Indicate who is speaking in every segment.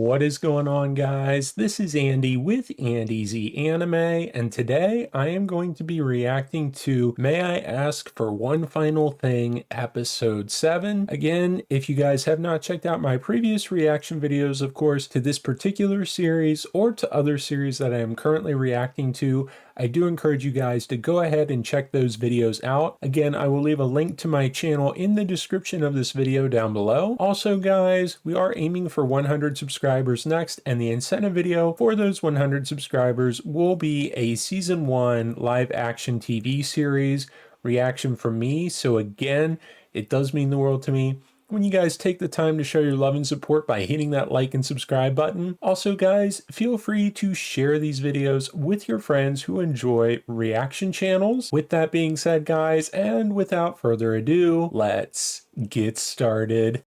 Speaker 1: What is going on, guys? This is Andy with Andy's Anime, and today I am going to be reacting to May I Ask for One Final Thing, Episode 7. Again, if you guys have not checked out my previous reaction videos, of course, to this particular series or to other series that I am currently reacting to, I do encourage you guys to go ahead and check those videos out. Again, I will leave a link to my channel in the description of this video down below. Also, guys, we are aiming for 100 subscribers next, and the incentive video for those 100 subscribers will be a Season 1 live action TV series reaction from me. So again, it does mean the world to me when you guys take the time to show your love and support by hitting that like and subscribe button. Also, guys, feel free to share these videos with your friends who enjoy reaction channels. With that being said, guys, and without further ado, let's get started.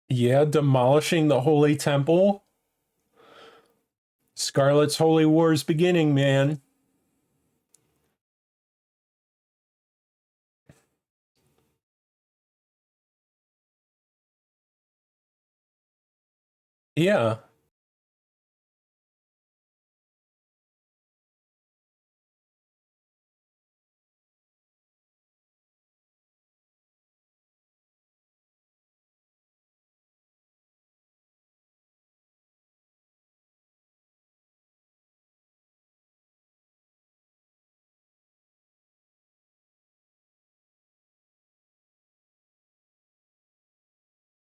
Speaker 1: Yeah, demolishing the Holy Temple. Scarlet's Holy War is beginning, man. Yeah.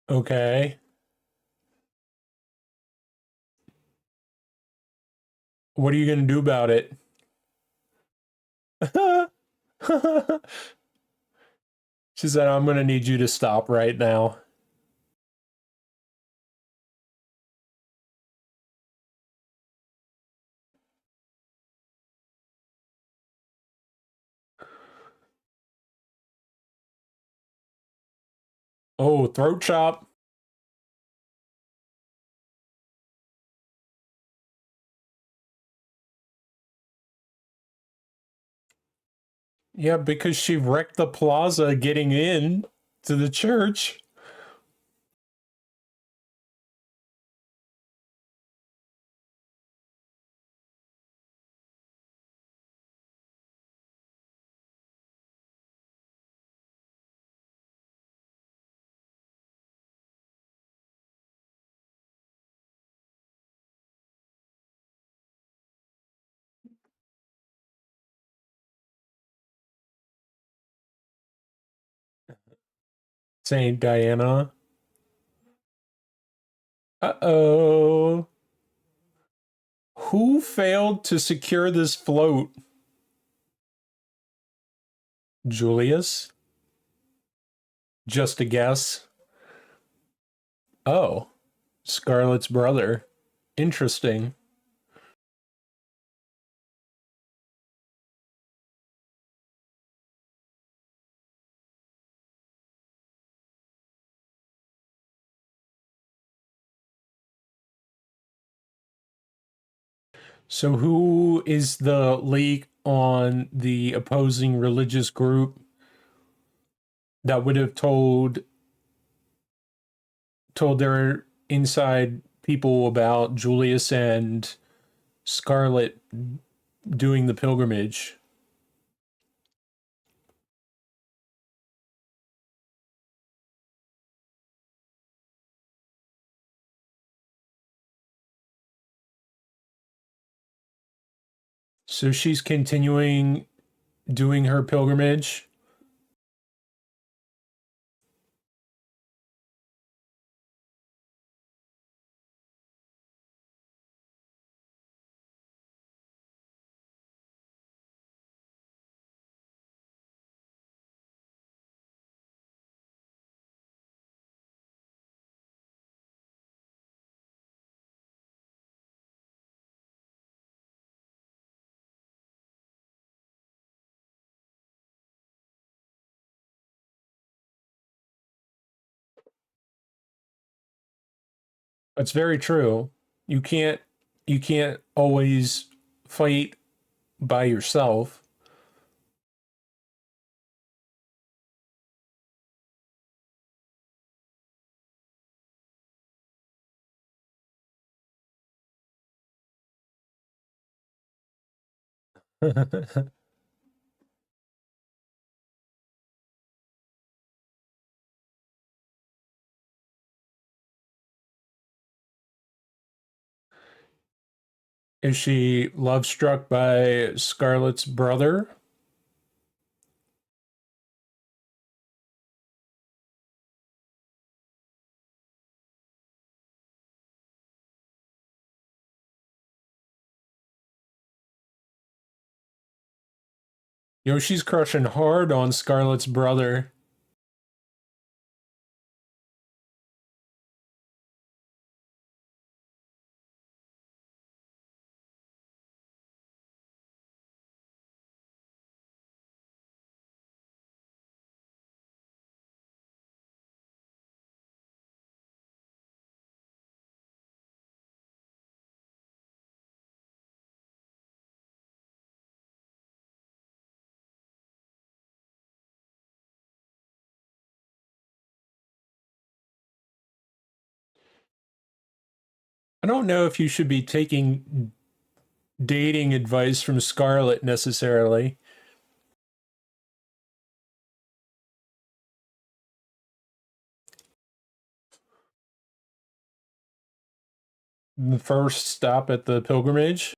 Speaker 1: Okay. What are you going to do about it? She said, I'm going to need you to stop right now. Oh, throat chop. Yeah, because she wrecked the plaza getting in to the church. Saint Diana. Uh-oh. Who failed to secure this float? Julius? Just a guess. Oh, Scarlet's brother. Interesting. So who is the leak on the opposing religious group that would have told their inside people about Julius and Scarlet doing the pilgrimage? So she's continuing doing her pilgrimage. It's very true. You can't you can't always fight by yourself. Is she love struck by Scarlet's brother? She's crushing hard on Scarlet's brother. I don't know if you should be taking dating advice from Scarlet necessarily. The first stop at the pilgrimage.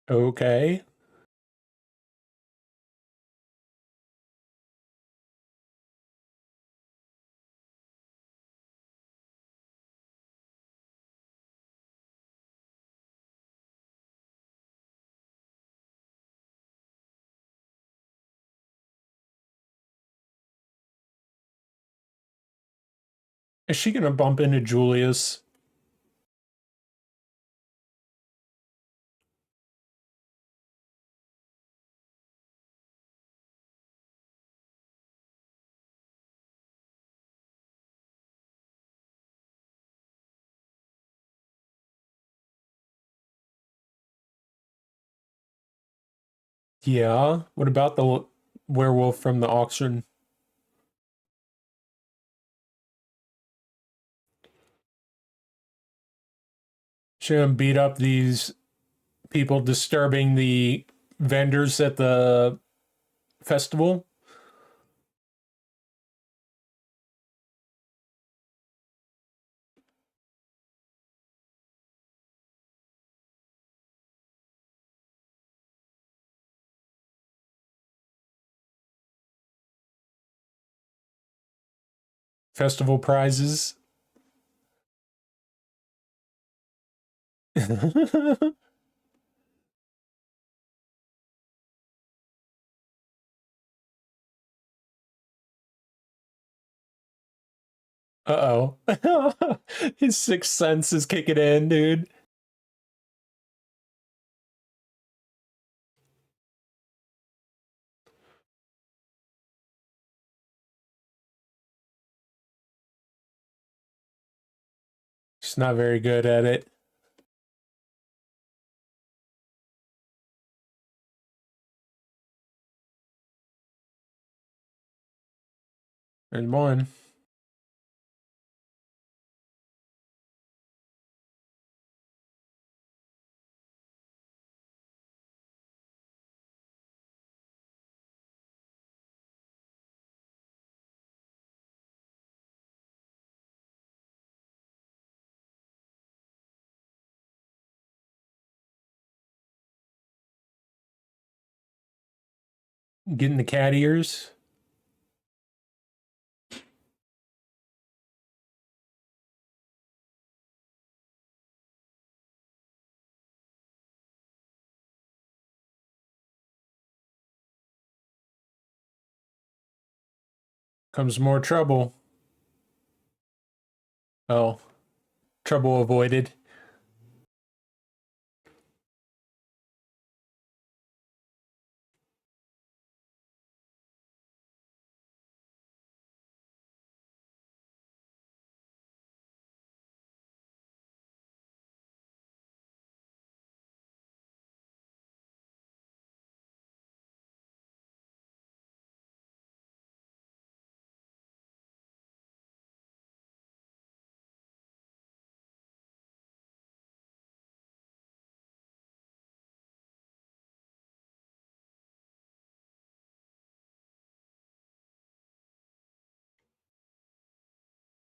Speaker 1: Okay. Is she gonna bump into Julius? Yeah. What about the werewolf from the auction? She gonna beat up these people disturbing the vendors at the festival? Festival prizes? Uh-oh. His sixth sense is kicking in, dude. She's not very good at it. And one. Getting the cat ears. Comes more trouble. Oh, trouble avoided.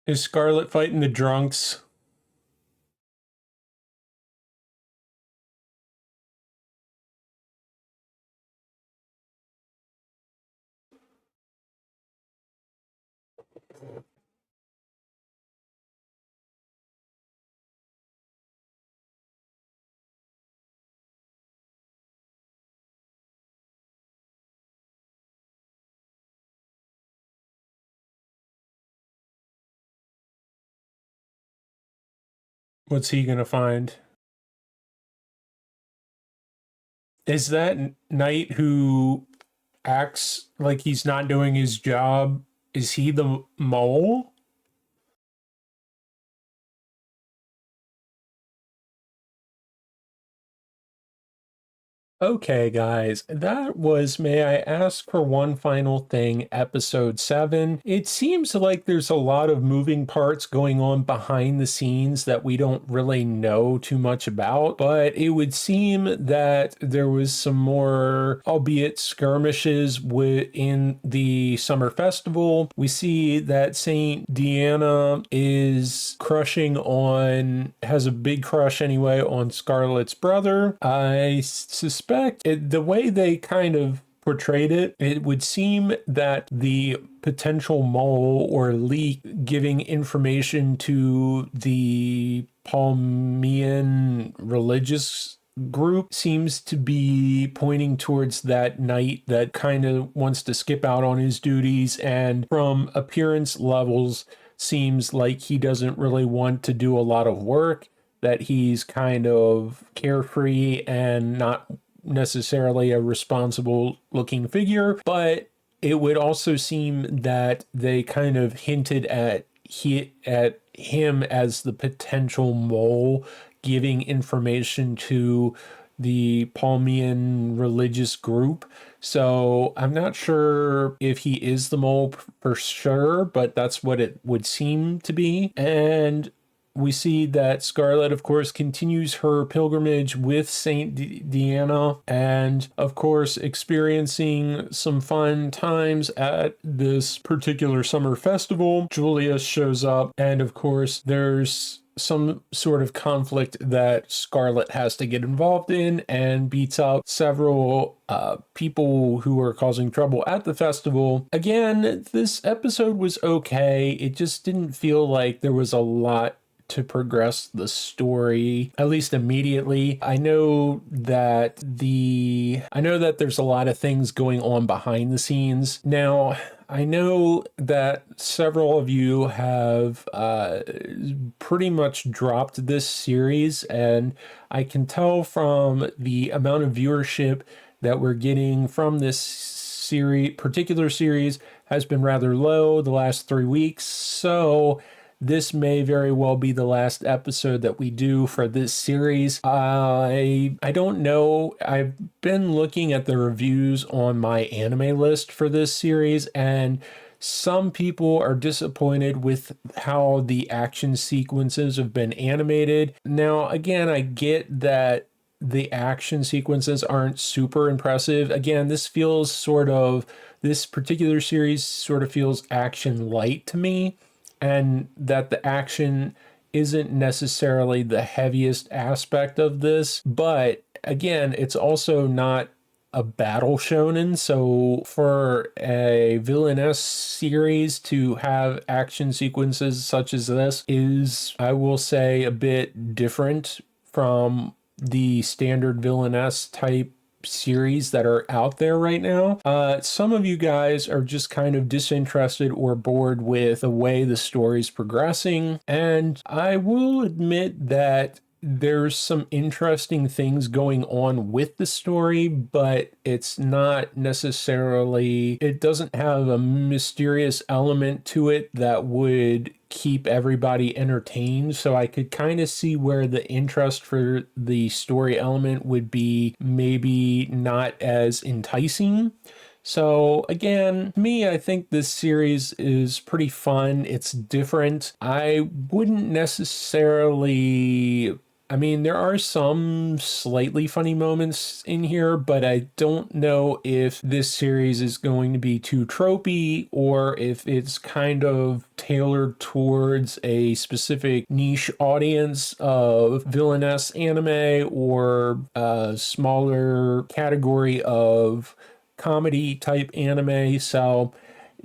Speaker 1: Is Scarlet fighting the drunks? What's he gonna find? Is that knight who acts like he's not doing his job? Is he the mole? Okay, guys, that was May I Ask for One Final Thing, Episode 7. It seems like there's a lot of moving parts going on behind the scenes that we don't really know too much about, but it would seem that there was some more, albeit skirmishes within the summer festival. We see that Saint Deanna is has a big crush anyway on Scarlet's brother. I suspect the way they kind of portrayed it, it would seem that the potential mole or leak giving information to the Palmian religious group seems to be pointing towards that knight that kind of wants to skip out on his duties, and from appearance levels seems like he doesn't really want to do a lot of work, that he's kind of carefree and not necessarily a responsible looking figure. But it would also seem that they kind of hinted at him as the potential mole giving information to the Palmian religious group. So I'm not sure if he is the mole for sure, but that's what it would seem to be. And we see that Scarlet, of course, continues her pilgrimage with Saint Deanna, and of course, experiencing some fun times at this particular summer festival. Julius shows up, and of course, there's some sort of conflict that Scarlet has to get involved in, and beats up several people who are causing trouble at the festival. Again, this episode was okay. It just didn't feel like there was a lot to progress the story, at least immediately. I know that there's a lot of things going on behind the scenes. Now, I know that several of you have pretty much dropped this series, and I can tell from the amount of viewership that we're getting from this particular series has been rather low the last 3 weeks. So this may very well be the last episode that we do for this series. I don't know. I've been looking at the reviews on my anime list for this series, and some people are disappointed with how the action sequences have been animated. Now, again, I get that the action sequences aren't super impressive. Again, this particular series sort of feels action light to me, and that the action isn't necessarily the heaviest aspect of this. But again, it's also not a battle shonen. So for a villainess series to have action sequences such as this is, I will say, a bit different from the standard villainess type series that are out there right now. Some of you guys are just kind of disinterested or bored with the way the story's progressing, and I will admit that there's some interesting things going on with the story, but it's not necessarily, it doesn't have a mysterious element to it that would keep everybody entertained. So I could kind of see where the interest for the story element would be maybe not as enticing. So again, me, I think this series is pretty fun. It's different. I wouldn't necessarily, I mean, there are some slightly funny moments in here, but I don't know if this series is going to be too tropey or if it's kind of tailored towards a specific niche audience of villainess anime or a smaller category of comedy type anime. So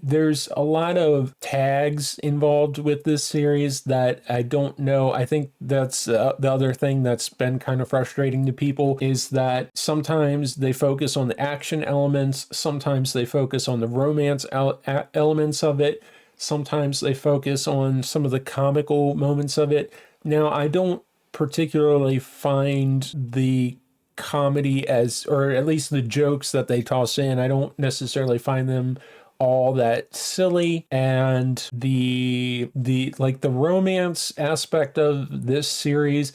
Speaker 1: there's a lot of tags involved with this series that I don't know. I think that's the other thing that's been kind of frustrating to people is that sometimes they focus on the action elements, sometimes they focus on the romance elements of it, sometimes they focus on some of the comical moments of it. Now, I don't particularly find the comedy as, or at least the jokes that they toss in, I don't necessarily find them all that silly, and the like the romance aspect of this series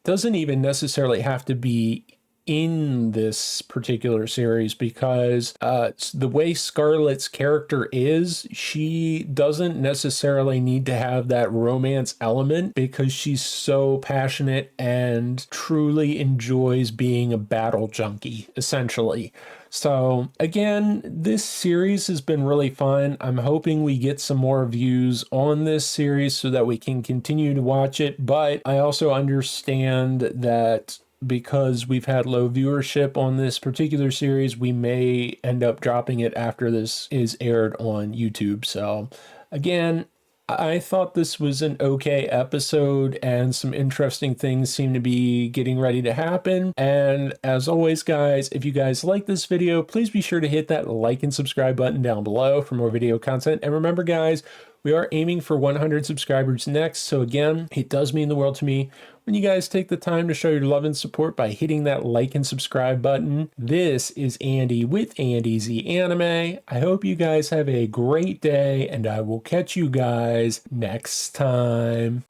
Speaker 1: doesn't even necessarily have to be in this particular series because the way Scarlet's character is, she doesn't necessarily need to have that romance element because she's so passionate and truly enjoys being a battle junkie, essentially. So again, this series has been really fun. I'm hoping we get some more views on this series so that we can continue to watch it. But I also understand that because we've had low viewership on this particular series, we may end up dropping it after this is aired on YouTube. So again, I thought this was an okay episode and some interesting things seem to be getting ready to happen. And as always, guys, if you guys like this video, please be sure to hit that like and subscribe button down below for more video content. And remember, guys, we are aiming for 100 subscribers next. So again, it does mean the world to me when you guys take the time to show your love and support by hitting that like and subscribe button. This is Andy with Andy Z Anime. I hope you guys have a great day, and I will catch you guys next time.